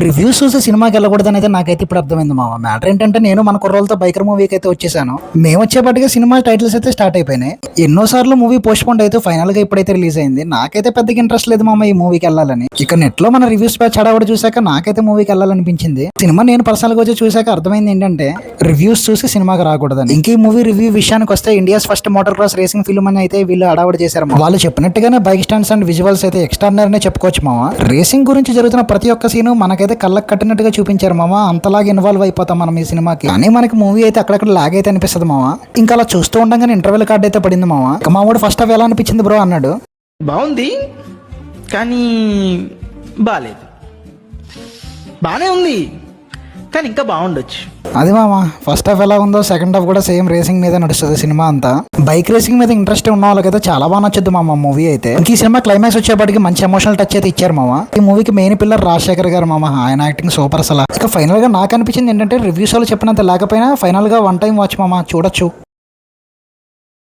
Reviews చూసి సినిమాకి వెళ్ళకూడదని అయితే నాకైతే ఇప్పుడు అర్థమైంది మామ. మ్యాటర్ ఏంటంటే నేను మన కుర్రోళ్ళతో బైకర్ మూవీకి అయితే వచ్చేసాను. మేము వచ్చేపటిగా సినిమా టైటిల్స్ అయితే స్టార్ట్ అయిపోయినాయి. ఎన్నోసార్లు మూవీ పోస్ట్ పోన్ అయితే ఫైనల్ గా ఇప్పుడైతే రిలీజ్ అయింది. నాకైతే పెద్దగా ఇంట్రెస్ట్ లేదు మామ ఈ మూవీకి వెళ్ళాలని. ఇక నెట్ లో మన రివ్యూస్ బ్యాచ్ హడావుడి చూసాక నాకైతే మూవీకి వెళ్ళాలనిపించింది. సినిమా నేను పర్సనల్ గా వచ్చి చూసాక అర్థమైంది ఏంటంటే రివ్యూస్ చూసి సినిమాకి రాకూడదని. ఇంక ఈ మూవీ రివ్యూ విషయానికి వస్తే India's first motor cross racing film అని అయితే వీళ్ళు హడావుడి చేశారు. వాళ్ళు చెప్పినట్టుగానే బైక్ స్టాండ్స్ అండ్ విజువల్స్ అయితే ఎక్స్ట్రాడినరీ చెప్పుకోవచ్చు మామ. రేసింగ్ గురించి జరుగుతున్న ప్రతి ఒక్క సీను మనకైతే కళ్ళకు కట్టినట్టుగా చూపించారు మామ. అంతలాగా ఇన్వాల్వ్ అయిపోతాం మనం ఈ సినిమాకి. కానీ మనకి మూవీ అయితే అక్కడక్కడ లాగ్ అయితే అనిపిస్తుంది మామ. ఇంకా అలా చూస్తూ ఉండగానే ఇంటర్వెల్ కార్డ్ అయితే పడింది మామ. ఇక మావాడు ఫస్ట్ హాఫ్ ఎలా అనిపించింది బ్రో అన్నాడు. బాగుంది కానీ బాలేదు, బానే ఉంది కానీ ఇంకా బాగుండొచ్చు. అది మామ ఫస్ట్ హాఫ్ ఎలా ఉందో సెకండ్ హాఫ్ కూడా సేమ్ రేసింగ్ మీద నడుస్తుంది సినిమా అంతా. బైక్ రేసింగ్ మీద ఇంట్రెస్ట్ ఉన్న వాళ్ళకైతే చాలా బాగా నచ్చుద్ది మామ మూవీ అయితే. ఇంక ఈ సినిమా క్లైమాక్స్ వచ్చేప్పటికి మంచి ఎమోషనల్ టచ్ అయితే ఇచ్చారు మామ. ఈ మూవీకి మెయిన్ పిల్లర్ రాజశేఖర్ గారు మామ. ఆయన యాక్టింగ్ సూపర్ అసలు. ఇక ఫైనల్ గా నాకు అనిపించింది ఏంటంటే రివ్యూస్ వాళ్ళు చెప్పినంత లేకపోయినా ఫైనల్ గా వన్ టైం వాచ్ మామ, చూడొచ్చు.